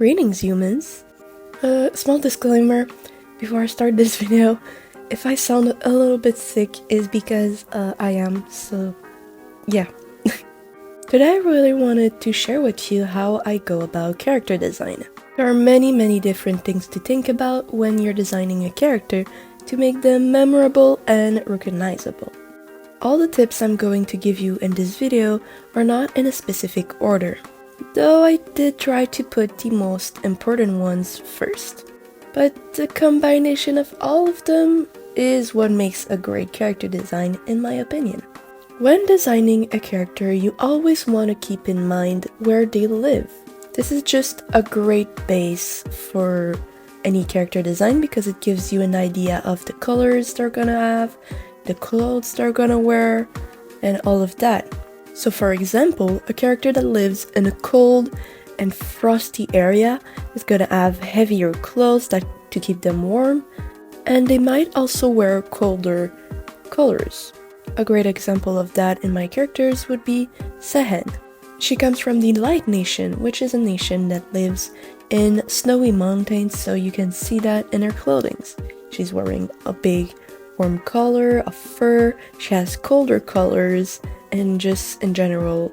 Greetings, humans. Small disclaimer before I start this video. If I sound a little bit sick is because I am, so yeah. Today I really wanted to share with you how I go about character design. There are many different things to think about when you're designing a character to make them memorable and recognizable. All the tips I'm going to give you in this video are not in a specific order, though I did try to put the most important ones first. But the combination of all of them is what makes a great character design, in my opinion. When designing a character, you always want to keep in mind where they live. This is just a great base for any character design because it gives you an idea of the colors they're gonna have, the clothes they're gonna wear, and all of that. So for example, a character that lives in a cold and frosty area is gonna have heavier clothes to keep them warm, and they might also wear colder colors. A great example of that in my characters would be Sehen. She comes from the Light Nation, which is a nation that lives in snowy mountains, so you can see that in her clothing. She's wearing a big warm color, a fur, she has colder colors, and just in general,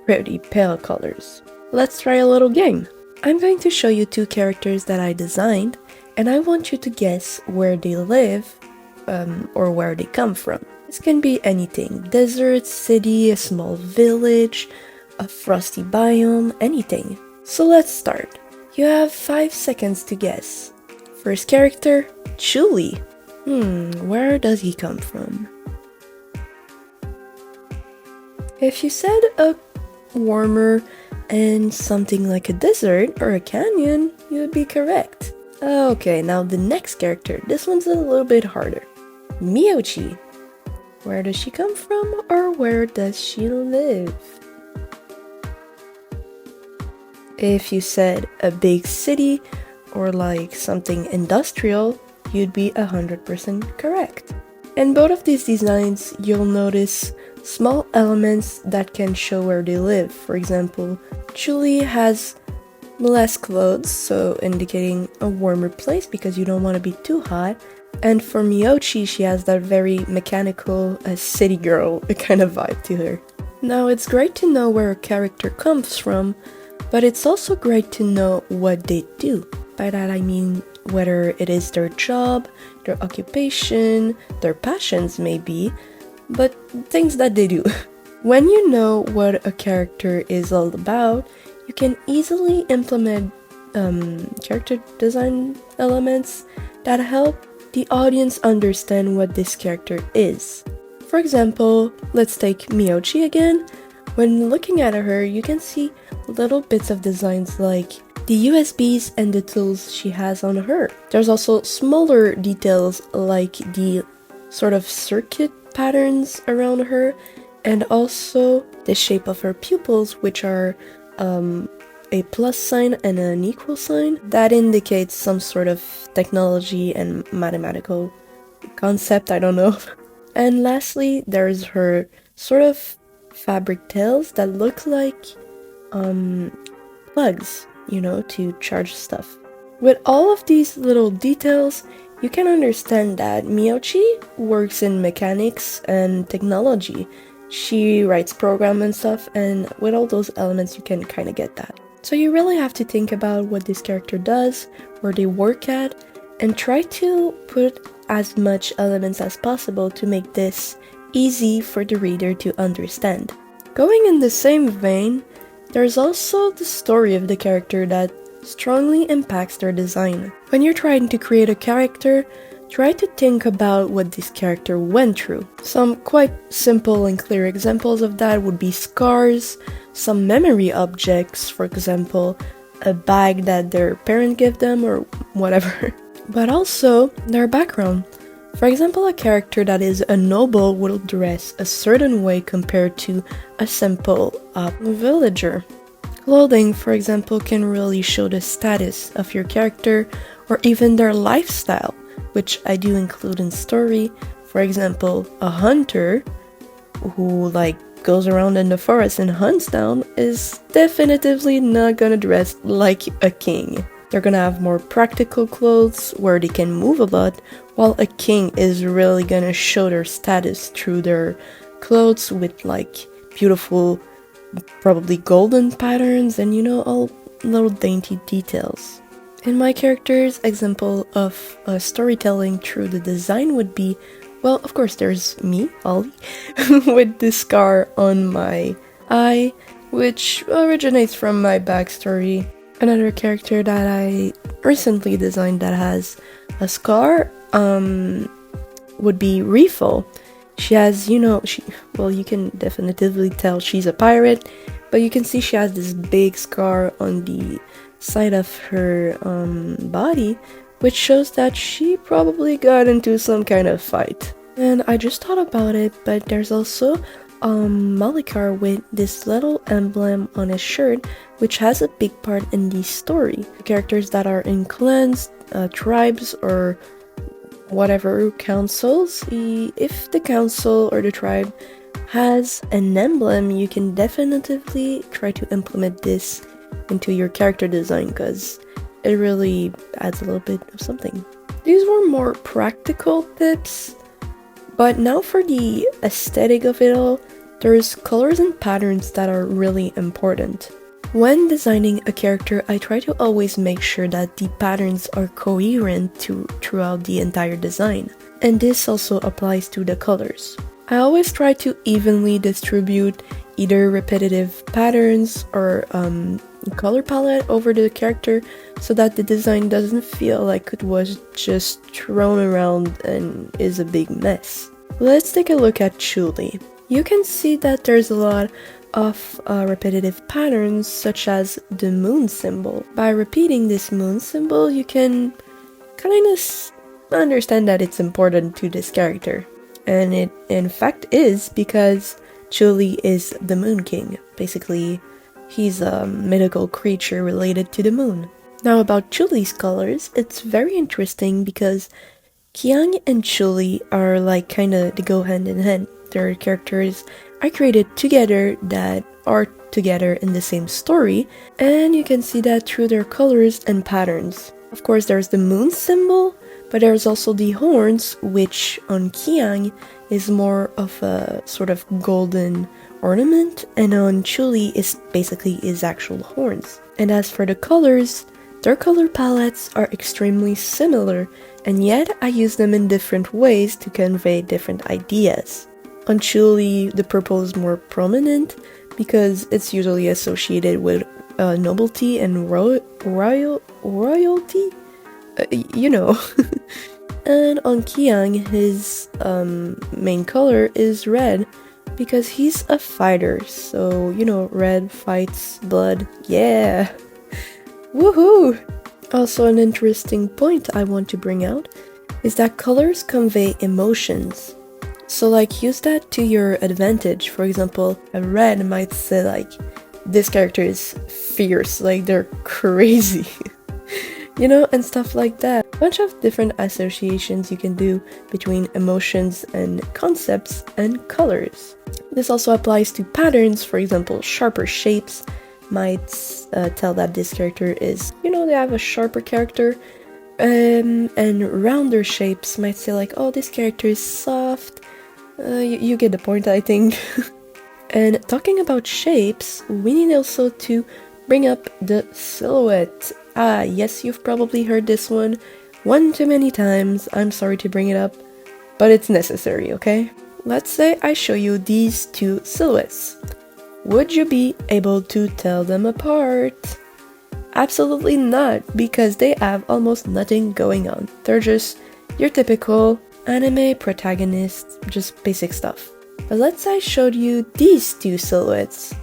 pretty pale colors. Let's try a little game. I'm going to show you two characters that I designed, and I want you to guess where they live, or where they come from. This can be anything: desert, city, a small village, a frosty biome, anything. So let's start. You have 5 seconds to guess. First character, Julie. Where does he come from? If you said a warmer and something like a desert or a canyon, you would be correct. Okay, now the next character. This one's a little bit harder. Miyochi. Where does she come from, or where does she live? If you said a big city or like something industrial, you'd be 100% correct. In both of these designs, you'll notice small elements that can show where they live. For example, Julie has less clothes, so indicating a warmer place because you don't want to be too hot. And for Miyochi, she has that very mechanical, city girl kind of vibe to her. Now, it's great to know where a character comes from, but it's also great to know what they do. By that I mean whether it is their job, their occupation, their passions maybe, but things that they do. When you know what a character is all about, you can easily implement character design elements that help the audience understand what this character is. For example, let's take Miyochi again. When looking at her, you can see little bits of designs like the USBs and the tools she has on her. There's also smaller details like the sort of circuit patterns around her, and also the shape of her pupils, which are a plus sign and an equal sign. That indicates some sort of technology and mathematical concept, I don't know. And lastly, there's her sort of fabric tails that look like plugs, to charge stuff. With all of these little details, you can understand that Miyochi works in mechanics and technology. She writes programs and stuff, and with all those elements you can kind of get that. So you really have to think about what this character does, where they work at, and try to put as much elements as possible to make this easy for the reader to understand. Going in the same vein, there's also the story of the character that strongly impacts their design. When you're trying to create a character, try to think about what this character went through. Some quite simple and clear examples of that would be scars, some memory objects, for example, a bag that their parent gave them or whatever. But also their background. For example, a character that is a noble will dress a certain way compared to a simple villager. Clothing, for example, can really show the status of your character or even their lifestyle, which I do include in story. For example, a hunter who goes around in the forest and hunts down is definitively not gonna dress like a king. They're gonna have more practical clothes where they can move a lot, while a king is really gonna show their status through their clothes with like beautiful, probably golden patterns and all little dainty details. In my character's example of storytelling through the design would be, well, of course there's me, Ollie, with this scar on my eye, which originates from my backstory. Another character that I recently designed that has a scar would be Reefel. She has, you can definitively tell she's a pirate, but you can see she has this big scar on the side of her body, which shows that she probably got into some kind of fight. And I just thought about it, but there's also Malikar with this little emblem on his shirt, which has a big part in the story. Characters that are in clans, tribes, or whatever councils, if the council or the tribe has an emblem, you can definitively try to implement this into your character design because it really adds a little bit of something. These were more practical tips, but now for the aesthetic of it all, there's colors and patterns that are really important. When designing a character, I try to always make sure that the patterns are coherent throughout the entire design, and this also applies to the colors. I always try to evenly distribute either repetitive patterns or color palette over the character so that the design doesn't feel like it was just thrown around and is a big mess. Let's take a look at Chuli. You can see that there's a lot of repetitive patterns such as the moon symbol. By repeating this moon symbol, you can kind of understand that it's important to this character. And it in fact is, because Chuli is the Moon King. Basically, he's a mythical creature related to the moon. Now about Chuli's colors, it's very interesting because Kiang and Chuli are like kinda, they go hand in hand. Their characters are created together that are together in the same story, and you can see that through their colors and patterns. Of course, there's the moon symbol, but there's also the horns, which on Kiang is more of a sort of golden ornament, and on Chuli is basically his actual horns. And as for the colors, their color palettes are extremely similar, and yet I use them in different ways to convey different ideas. On Chuli, the purple is more prominent because it's usually associated with nobility and royalty. And on Kiang, his main color is red because he's a fighter. So, red fights, blood, yeah! Woohoo! Also, an interesting point I want to bring out is that colors convey emotions. So like, use that to your advantage. For example, a red might say like, this character is fierce, like they're crazy. And stuff like that. A bunch of different associations you can do between emotions and concepts and colors. This also applies to patterns. For example, sharper shapes might tell that this character is, they have a sharper character. And rounder shapes might say like, oh, this character is soft. You get the point, I think. And talking about shapes, we need also to bring up the silhouette. Ah, yes, you've probably heard this one too many times. I'm sorry to bring it up, but it's necessary, okay? Let's say I show you these two silhouettes. Would you be able to tell them apart? Absolutely not, because they have almost nothing going on. They're just your typical anime protagonists, just basic stuff. But let's say I showed you these two silhouettes.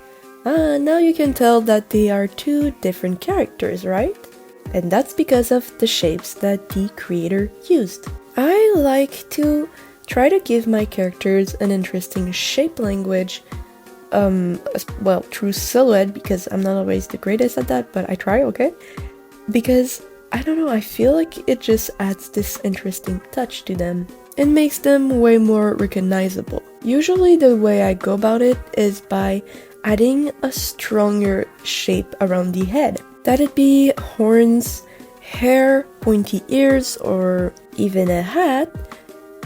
Now you can tell that they are two different characters, right? And that's because of the shapes that the creator used. I like to try to give my characters an interesting shape language, through silhouette, because I'm not always the greatest at that, but I try, okay? Because, I don't know, I feel like it just adds this interesting touch to them. It makes them way more recognizable. Usually the way I go about it is by adding a stronger shape around the head. That'd be horns, hair, pointy ears, or even a hat.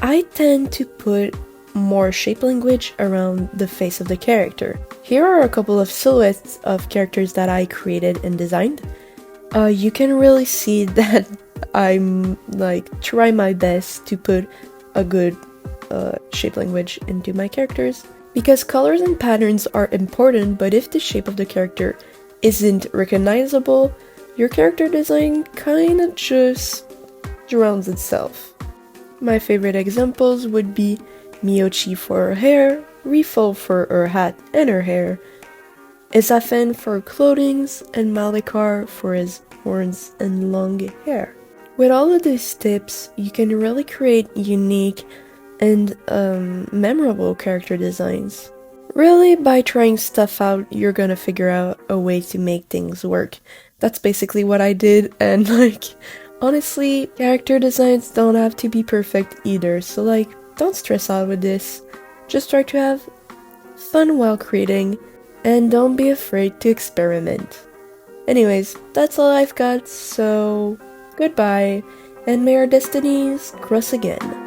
I tend to put more shape language around the face of the character. Here are a couple of silhouettes of characters that I created and designed. You can really see that I'm try my best to put a good shape language into my characters, because colors and patterns are important, but if the shape of the character isn't recognizable, your character design kinda just drowns itself. My favorite examples would be Miyochi for her hair, Rifo for her hat and her hair, Isafen for clothings, and Malikar for his horns and long hair. With all of these tips, you can really create unique and memorable character designs. Really, by trying stuff out, you're gonna figure out a way to make things work. That's basically what I did, and honestly, character designs don't have to be perfect either, so don't stress out with this. Just try to have fun while creating, and don't be afraid to experiment. Anyways, that's all I've got, so goodbye, and may our destinies cross again.